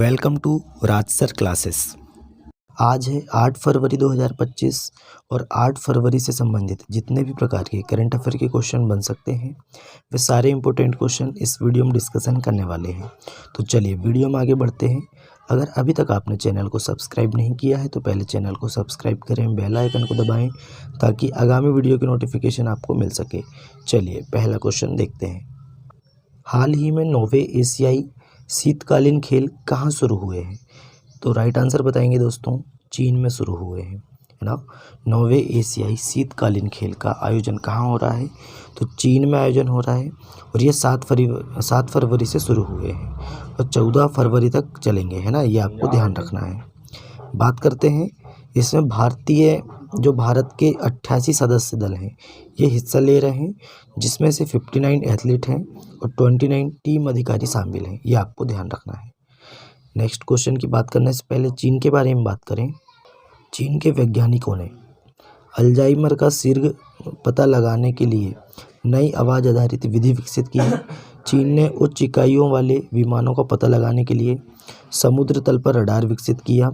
Welcome to Raj sir classes. आज है 8 फरवरी 2025 और 8 फरवरी से संबंधित जितने भी प्रकार के करंट अफेयर के क्वेश्चन बन सकते हैं वे सारे इंपॉर्टेंट क्वेश्चन इस वीडियो में डिस्कशन करने वाले हैं। तो चलिए वीडियो में आगे बढ़ते हैं। अगर अभी तक आपने चैनल को सब्सक्राइब नहीं किया है तो पहले चैनल को सब्सक्राइब करें, बेल आइकन को दबाएं ताकि आगामी वीडियो की नोटिफिकेशन आपको मिल सके। चलिए पहला क्वेश्चन देखते हैं। हाल ही में 9वें एशियाई शीतकालीन खेल कहाँ शुरू हुए हैं? तो राइट आंसर बताएंगे दोस्तों, चीन में शुरू हुए हैं, है ना। 9वें एशियाई शीतकालीन खेल का आयोजन कहाँ हो रहा है? तो चीन में आयोजन हो रहा है और ये 7 फरवरी से शुरू हुए हैं और 14 फरवरी तक चलेंगे, है ना। ये आपको ध्यान रखना है। बात करते हैं इसमें भारत के 88 सदस्य दल हैं ये हिस्सा ले रहे हैं, जिसमें से 59 एथलीट हैं और 29 टीम अधिकारी शामिल हैं। ये आपको ध्यान रखना है। नेक्स्ट क्वेश्चन की बात करने से पहले चीन के बारे में बात करें। चीन के वैज्ञानिकों ने अल्जाइमर का शीघ्र पता लगाने के लिए नई आवाज़ आधारित विधि विकसित की है। चीन ने उच्च इकाइयों वाले विमानों का पता लगाने के लिए समुद्र तल पर रडार विकसित किया।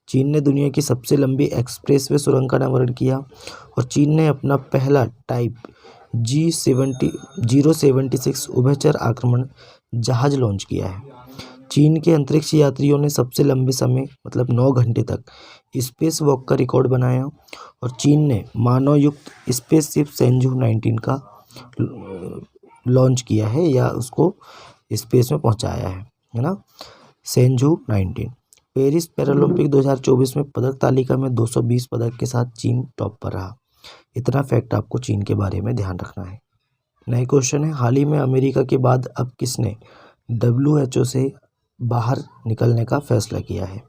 चीन ने दुनिया की सबसे लंबी एक्सप्रेसवे सुरंग का अनावरण किया और चीन ने अपना पहला टाइप G076 उभयचर आक्रमण जहाज लॉन्च किया है। चीन के अंतरिक्ष यात्रियों ने सबसे लंबे समय मतलब 9 घंटे तक स्पेस वॉक का रिकॉर्ड बनाया और चीन ने मानव युक्त स्पेसशिप सेंजू 19 का लॉन्च किया है या उसको स्पेस में पहुंचाया है ना। सेंजू 19। पेरिस पैरालंपिक 2024 में पदक तालिका में 220 पदक के साथ चीन टॉप पर रहा। इतना फैक्ट आपको चीन के बारे में ध्यान रखना है। नए क्वेश्चन है, हाल ही में अमेरिका के बाद अब किसने WHO से बाहर निकलने का फैसला किया है?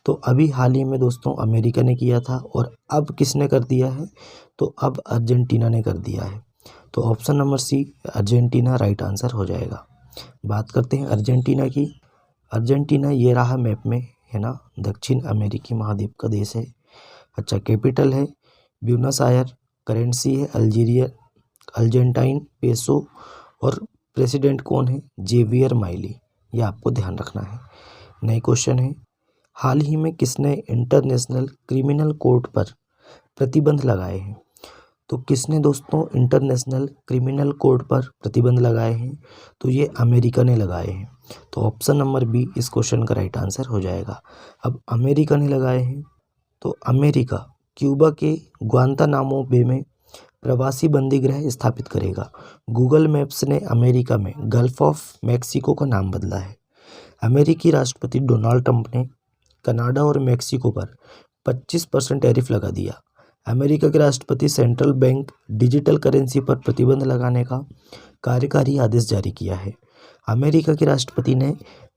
तो अभी हाल ही में दोस्तों अमेरिका ने किया था और अब किसने कर दिया है? तो अब अर्जेंटीना ने कर दिया है। तो option number C Argentina right answer हो जाएगा। बात करते हैं अर्जेंटीना की। अर्जेंटीना ये रहा मैप में, है ना, दक्षिण अमेरिकी महाद्वीप का देश है। अच्छा, कैपिटल है ब्यूनस आयर, करेंसी है अर्जेंटाइन पेसो और प्रेसिडेंट कौन है? Javier Milei. ये आपको ध्यान रखना है। नए क्वेश्चन है, हाल ही में किसने इंटरनेशनल क्रिमिनल कोर्ट पर प्रतिबंध लगाए हैं? तो किसने दोस्तों इंटरनेशनल क्रिमिनल कोर्ट पर प्रतिबंध लगाए हैं? तो ये अमेरिका ने लगाए हैं। तो ऑप्शन नंबर बी इस क्वेश्चन का राइट आंसर हो जाएगा। अब अमेरिका ने लगाए हैं तो अमेरिका क्यूबा के ग्वांतानामो बे में प्रवासी बंदी गृह स्थापित करेगा। गूगल मैप्स ने अमेरिका में गल्फ ऑफ मैक्सिको का नाम बदला है। अमेरिकी राष्ट्रपति डोनाल्ड ट्रंप ने कनाडा और मैक्सिको पर 25% टैरिफ लगा दिया। अमेरिका के राष्ट्रपति सेंट्रल बैंक डिजिटल करेंसी पर प्रतिबंध लगाने का कार्यकारी आदेश जारी किया है। अमेरिका के राष्ट्रपति ने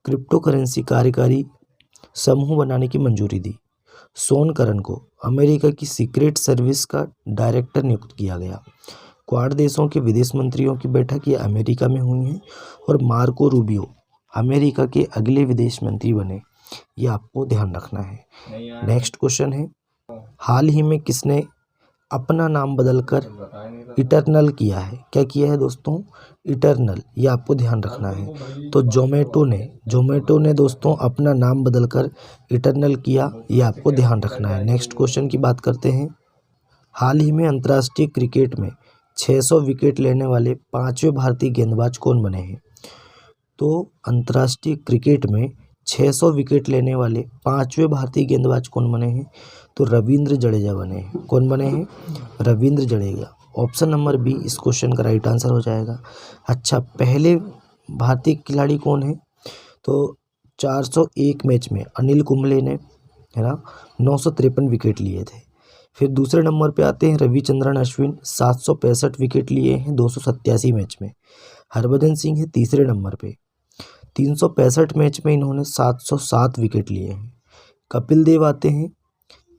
क्रिप्टो करेंसी कार्यकारी समूह बनाने की मंजूरी दी। शॉन करन को अमेरिका की सीक्रेट सर्विस का डायरेक्टर नियुक्त किया गया। क्वाड देशों के विदेश मंत्रियों की बैठक ये अमेरिका में हुई है और मार्को रूबियो अमेरिका के अगले विदेश मंत्री बने। ये आपको ध्यान रखना है। नेक्स्ट क्वेश्चन है, हाल ही में किसने अपना नाम बदलकर इटरनल किया है? क्या किया है दोस्तों? इटरनल। ये आपको ध्यान रखना है। तो जोमेटो ने दोस्तों अपना नाम बदलकर इटरनल किया। ये आपको ध्यान रखना है। नेक्स्ट क्वेश्चन की बात करते हैं, हाल ही में अंतर्राष्ट्रीय क्रिकेट में 600 विकेट लेने वाले 5वें भारतीय गेंदबाज कौन बने हैं? तो अंतर्राष्ट्रीय क्रिकेट में 600 विकेट लेने वाले 5वें भारतीय गेंदबाज कौन बने हैं? तो रविंद्र जडेजा बने हैं। कौन बने हैं? Ravindra Jadeja. Option number B इस क्वेश्चन का राइट आंसर हो जाएगा। अच्छा, पहले भारतीय खिलाड़ी कौन है? तो 401 मैच में अनिल कुंबले ने, है ना, 953 विकेट लिए थे। फिर दूसरे नंबर पे आते हैं रविचंद्रन अश्विन, 765 विकेट लिए हैं 287 मैच में। हरभजन सिंह है तीसरे नंबर पे, 365 मैच में इन्होंने 707 विकेट लिए हैं। कपिल देव आते हैं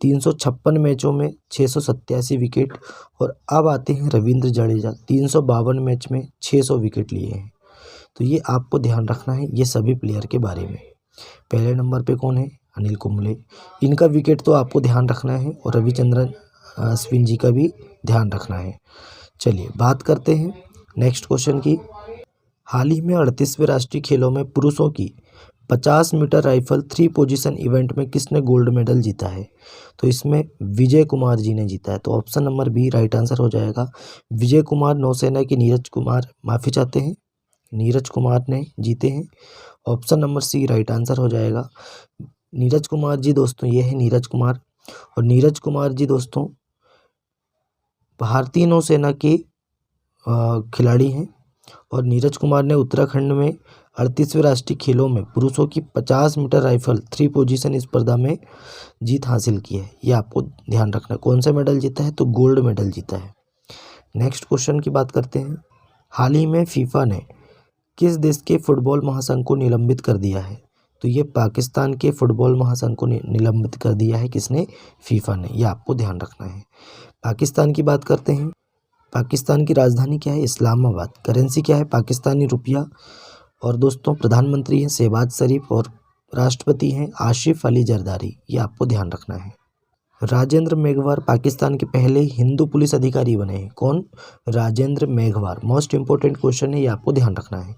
356 मैचों में 687 विकेट। और अब आते हैं रविंद्र जडेजा, 352 मैच में 600 विकेट लिए हैं। तो ये आपको ध्यान रखना है ये सभी प्लेयर के बारे में। पहले नंबर पे कौन है? अनिल कुंबले। इनका विकेट तो आपको ध्यान रखना है और रविचंद्रन अश्विन जी का भी ध्यान रखना है। चलिए बात करते हैं नेक्स्ट क्वेश्चन की। हाल ही में 38वें राष्ट्रीय खेलों में पुरुषों की 50 मीटर राइफल 3 पोजीशन इवेंट में किसने गोल्ड मेडल जीता है? तो इसमें विजय कुमार जी ने जीता है। तो option number B right answer हो जाएगा। विजय कुमार नौसेना के नीरज कुमार ने जीते हैं। Option number C right answer हो जाएगा। नीरज कुमार जी दोस्तों, ये है नीरज कुमार, और नीरज कुमार जी दोस्तों भारतीय नौसेना के खिलाड़ी हैं, और नीरज कुमार ने उत्तराखंड में 38वें राष्ट्रीय खेलों में पुरुषों की 50 मीटर राइफल 3 पोजीशन स्पर्धा में जीत हासिल की है। ये आपको ध्यान रखना है। कौन सा मेडल जीता है? तो गोल्ड मेडल जीता है। नेक्स्ट क्वेश्चन की बात करते हैं। हाल ही में फीफा ने किस देश के फुटबॉल महासंघ को निलंबित कर दिया है? तो ये पाकिस्तान के फुटबॉल महासंघ को निलंबित कर दिया है। किसने? फीफा ने। यह आपको ध्यान रखना है। पाकिस्तान की बात करते हैं। पाकिस्तान की राजधानी क्या है? इस्लामाबाद। करेंसी क्या है? पाकिस्तानी रुपया। और दोस्तों प्रधानमंत्री हैं शहबाज शरीफ, और राष्ट्रपति हैं आसिफ अली जरदारी। ये आपको ध्यान रखना है। राजेंद्र मेघवार पाकिस्तान के पहले हिंदू पुलिस अधिकारी बने हैं। कौन? Rajendra Meghwar. Most important question है, ये आपको ध्यान रखना है।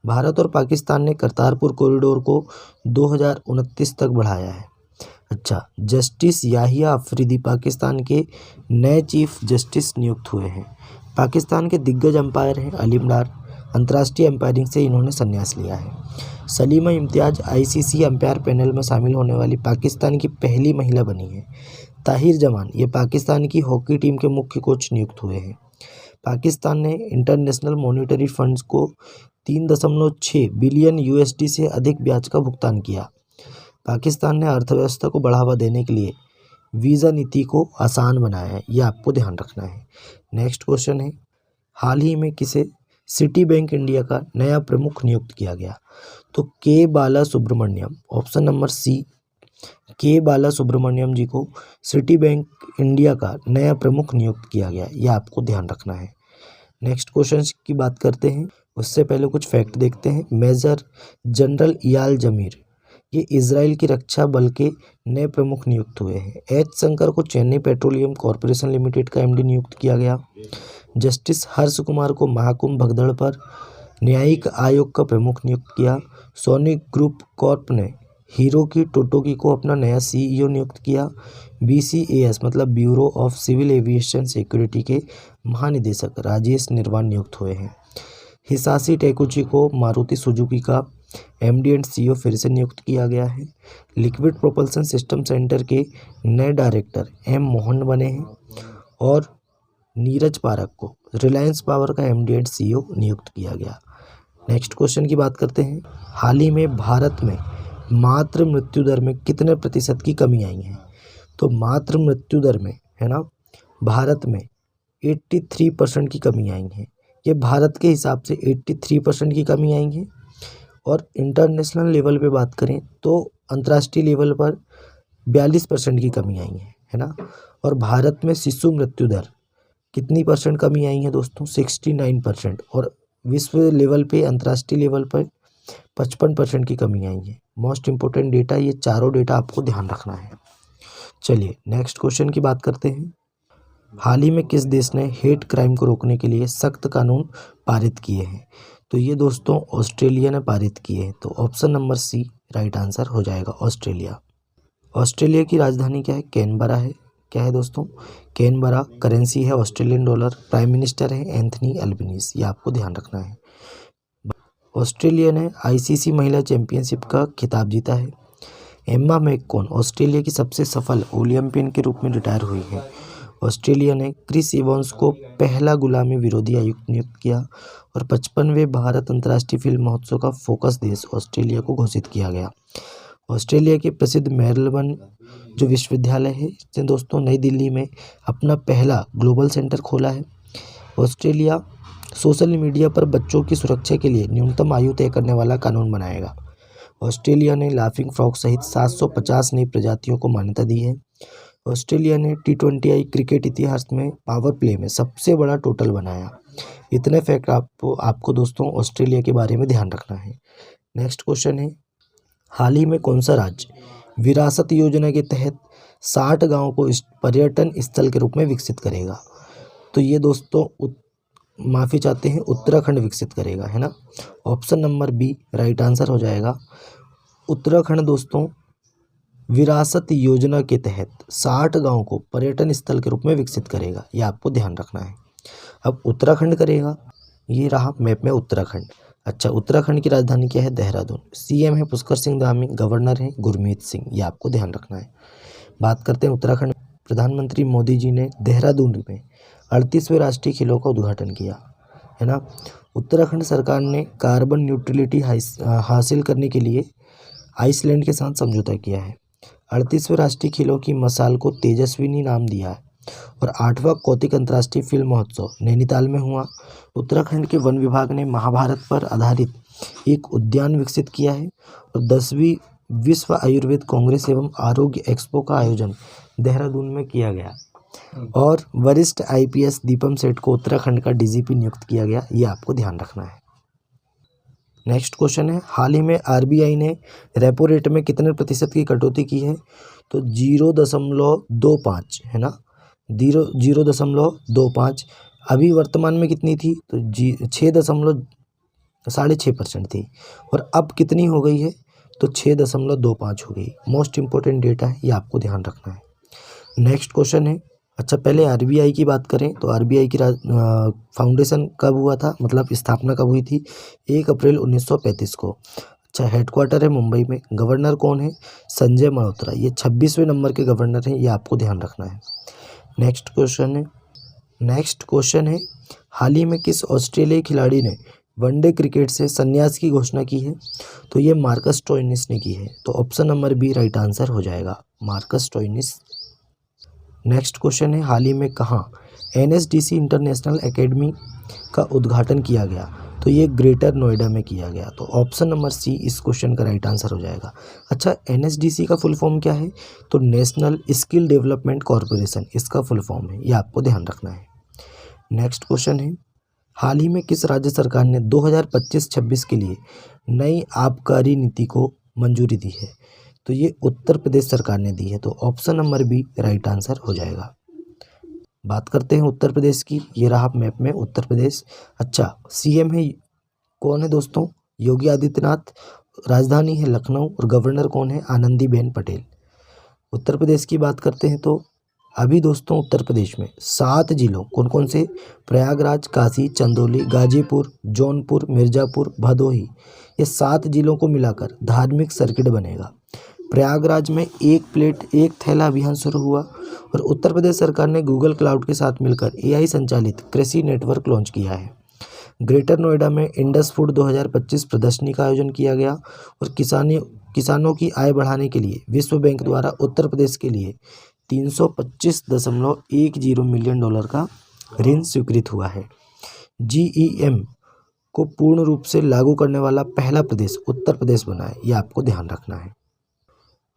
भारत और पाकिस्तान ने करतारपुर कॉरिडोर को 2029 तक बढ़ाया है। अच्छा, जस्टिस याहिया अफरीदी पाकिस्तान के नए चीफ जस्टिस नियुक्त हुए हैं। पाकिस्तान के दिग्गज अंपायर हैं अलीम डार। अंतर्राष्ट्रीय अंपायरिंग से इन्होंने संन्यास लिया है। Salima Imtiaz ICC umpire panel में शामिल होने वाली पाकिस्तान की पहली महिला बनी है। ताहिर जमान ये पाकिस्तान की हॉकी टीम के मुख्य कोच नियुक्त हुए हैं। पाकिस्तान ने इंटरनेशनल मॉनिटरी फंड्स को 3.6 बिलियन यूएसडी से अधिक ब्याज का भुगतान किया। पाकिस्तान ने अर्थव्यवस्था को बढ़ावा देने के लिए वीज़ा नीति को आसान बनाया है। यह आपको ध्यान रखना है। नेक्स्ट क्वेश्चन है, हाल ही में किसे सिटी बैंक इंडिया का नया प्रमुख नियुक्त किया गया? तो के बाला सुब्रमण्यम। ऑप्शन नंबर सी, के बाला सुब्रमण्यम जी को सिटी बैंक इंडिया का नया प्रमुख नियुक्त किया गया। यह आपको ध्यान रखना है। नेक्स्ट क्वेश्चन की बात करते हैं, उससे पहले कुछ फैक्ट देखते हैं। मेजर जनरल इयाल जमीर ये इजराइल की रक्षा बल के नए प्रमुख नियुक्त हुए हैं। एच शंकर को चेन्नई पेट्रोलियम कॉरपोरेशन लिमिटेड का एमडी नियुक्त किया गया। जस्टिस हर्ष कुमार को महाकुंभ भगदड़ पर न्यायिक आयोग का प्रमुख नियुक्त किया। सोनी ग्रुप कॉर्प ने हिरोकी टोटोकी को अपना नया सीईओ नियुक्त किया। बीसीएएस मतलब bureau of civil aviation security के महानिदेशक राजेश निर्वाण नियुक्त हुए हैं। हिसाशी टेकुची को मारुति सुजुकी का एमडी एंड सीईओ फिर से नियुक्त किया गया है। लिक्विड प्रोपल्सन सिस्टम सेंटर के नए डायरेक्टर एम मोहन बने हैं, और नीरज पारक को रिलायंस पावर का एमडी एंड सीईओ नियुक्त किया गया। नेक्स्ट क्वेश्चन की बात करते हैं। हाल ही में भारत में मातृ मृत्यु दर में कितने प्रतिशत की कमी आई है? तो मातृ मृत्यु दर में है ना, भारत में 83% की कमी आई है। ये भारत के हिसाब से 83% की कमी आई है। और इंटरनेशनल लेवल पे बात करें तो अंतर्राष्ट्रीय लेवल पर 42% की कमी आई है ना। और भारत में शिशु मृत्यु दर कितनी परसेंट कमी आई है दोस्तों? 69%। और विश्व लेवल पे अंतर्राष्ट्रीय लेवल पर 55% की कमी आई है। मोस्ट इंपोर्टेंट डेटा, ये चारों डेटा आपको ध्यान रखना है। चलिए नेक्स्ट क्वेश्चन की बात करते हैं। हाल ही में किस देश ने हेट क्राइम को रोकने के लिए सख्त कानून पारित किए हैं? तो ये दोस्तों ऑस्ट्रेलिया ने पारित किए हैं। तो option number C right answer हो जाएगा, ऑस्ट्रेलिया। ऑस्ट्रेलिया की राजधानी क्या है? कैनबरा है। क्या है दोस्तों? कैनबरा। करेंसी है ऑस्ट्रेलियन डॉलर। प्राइम मिनिस्टर है एंथनी अल्बनीज़। ये आपको ध्यान रखना है। ऑस्ट्रेलिया ने आईसीसी महिला चैंपियनशिप का खिताब जीता है। एम्मा मैककॉन ऑस्ट्रेलिया की सबसे सफल ओलंपियन के रूप में रिटायर हुई है। ऑस्ट्रेलिया ने क्रिस इवंस को पहला गुलामी विरोधी आयुक्त नियुक्त किया। और 55वें भारत अंतर्राष्ट्रीय फिल्म महोत्सव का फोकस देश ऑस्ट्रेलिया को घोषित किया गया। ऑस्ट्रेलिया के प्रसिद्ध मेलबर्न जो विश्वविद्यालय है, इसने दोस्तों नई दिल्ली में अपना पहला ग्लोबल सेंटर खोला है। ऑस्ट्रेलिया सोशल मीडिया पर बच्चों की सुरक्षा के लिए न्यूनतम आयु तय करने वाला कानून बनाएगा। ऑस्ट्रेलिया ने लाफिंग फ्रॉग सहित 750 नई प्रजातियों को मान्यता दी है। ऑस्ट्रेलिया ने T20I क्रिकेट इतिहास में पावर प्ले में सबसे बड़ा टोटल बनाया। इतने फैक्ट आपको दोस्तों ऑस्ट्रेलिया के बारे में ध्यान रखना है। नेक्स्ट क्वेश्चन है, हाल ही में कौन सा राज्य विरासत योजना के तहत 60 गाँव को पर्यटन स्थल के रूप में विकसित करेगा? तो ये दोस्तों माफ़ी चाहते हैं उत्तराखंड विकसित करेगा, है ना। Option number B right answer हो जाएगा। उत्तराखंड दोस्तों विरासत योजना के तहत 60 गांव को पर्यटन स्थल के रूप में विकसित करेगा, ये आपको ध्यान रखना है। अब उत्तराखंड करेगा, ये रहा मैप में उत्तराखंड। अच्छा, उत्तराखंड की राजधानी क्या है? देहरादून। सीएम है पुष्कर सिंह धामी, गवर्नर है गुरमीत सिंह, ये आपको ध्यान रखना है। बात करते हैं उत्तराखंड। प्रधानमंत्री मोदी जी ने देहरादून में 38वें राष्ट्रीय खेलों का उद्घाटन किया, है ना। उत्तराखंड सरकार ने कार्बन न्यूट्रलिटी हासिल करने के लिए आइसलैंड के साथ समझौता किया है। 38वें राष्ट्रीय खेलों की मशाल को तेजस्विनी नाम दिया है। और 8वां कौतिक अंतर्राष्ट्रीय फिल्म महोत्सव नैनीताल में हुआ। उत्तराखंड के वन विभाग ने महाभारत पर आधारित एक उद्यान विकसित किया है। और 10वीं विश्व आयुर्वेद कांग्रेस एवं आरोग्य एक्सपो का आयोजन देहरादून में किया गया। और वरिष्ठ आईपीएस दीपम सेठ को उत्तराखंड का डीजीपी नियुक्त किया गया, ये आपको ध्यान रखना है। नेक्स्ट क्वेश्चन है, हाल ही में आरबीआई ने रेपो रेट में कितने प्रतिशत की कटौती की है? तो 0.25, है ना, 0.25। अभी वर्तमान में कितनी थी? तो 6.6% थी। और अब कितनी हो गई है? तो 6.25 हो गई। मोस्ट इंपॉर्टेंट डेटा है, ये आपको ध्यान रखना है। नेक्स्ट क्वेश्चन है, अच्छा पहले आरबीआई की बात करें तो आरबीआई की फाउंडेशन कब हुआ था, मतलब स्थापना कब हुई थी? 1 अप्रैल 1935 को। अच्छा, हेडक्वार्टर है मुंबई में। गवर्नर कौन है? संजय मल्होत्रा, ये 26वें नंबर के गवर्नर हैं, ये आपको ध्यान रखना है। नेक्स्ट क्वेश्चन है, हाल ही में किस ऑस्ट्रेलियाई खिलाड़ी ने वनडे क्रिकेट से संन्यास की घोषणा की है? तो ये मार्कस स्टोइनिस ने की है। तो option number B right answer हो जाएगा, मार्कस स्टोइनिस। नेक्स्ट क्वेश्चन है, हाल ही में कहाँ एनएसडीसी इंटरनेशनल एकेडमी का उद्घाटन किया गया? तो ये ग्रेटर नोएडा में किया गया। तो ऑप्शन नंबर सी इस क्वेश्चन का राइट आंसर हो जाएगा। अच्छा, एनएसडीसी का फुल फॉर्म क्या है? तो नेशनल स्किल डेवलपमेंट कॉरपोरेशन, इसका फुल फॉर्म है, ये आपको ध्यान रखना है। नेक्स्ट क्वेश्चन है, हाल ही में किस राज्य सरकार ने 2025-26 के लिए नई आबकारी नीति को मंजूरी दी है? तो ये उत्तर प्रदेश सरकार ने दी है। तो option number B right answer हो जाएगा। बात करते हैं उत्तर प्रदेश की, ये रहा मैप में उत्तर प्रदेश। अच्छा, सीएम है कौन है दोस्तों? योगी आदित्यनाथ। राजधानी है लखनऊ और गवर्नर कौन है? आनंदीबेन पटेल। उत्तर प्रदेश की बात करते हैं तो अभी दोस्तों उत्तर प्रदेश में 7 जिलों, कौन कौन से? प्रयागराज, काशी, चंदौली, गाजीपुर, जौनपुर, मिर्ज़ापुर, भदोही, ये 7 जिलों को मिलाकर धार्मिक सर्किट बनेगा। प्रयागराज में एक प्लेट एक थैला अभियान शुरू हुआ। और उत्तर प्रदेश सरकार ने गूगल क्लाउड के साथ मिलकर एआई संचालित कृषि नेटवर्क लॉन्च किया है। ग्रेटर नोएडा में इंडस फूड 2025 प्रदर्शनी का आयोजन किया गया। और किसानों की आय बढ़ाने के लिए विश्व बैंक द्वारा उत्तर प्रदेश के लिए $325.10 मिलियन का ऋण स्वीकृत हुआ है। जीईएम को पूर्ण रूप से लागू करने वाला पहला प्रदेश उत्तर प्रदेश बना है, ये आपको ध्यान रखना है।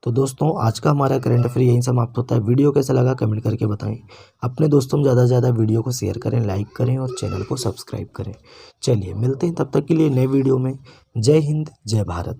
तो दोस्तों आज का हमारा करंट अफेयर यहीं समाप्त होता है। वीडियो कैसा लगा कमेंट करके बताएं। अपने दोस्तों में ज़्यादा से ज़्यादा वीडियो को शेयर करें, लाइक करें और चैनल को सब्सक्राइब करें। चलिए मिलते हैं तब तक के लिए नए वीडियो में। जय हिंद, जय भारत।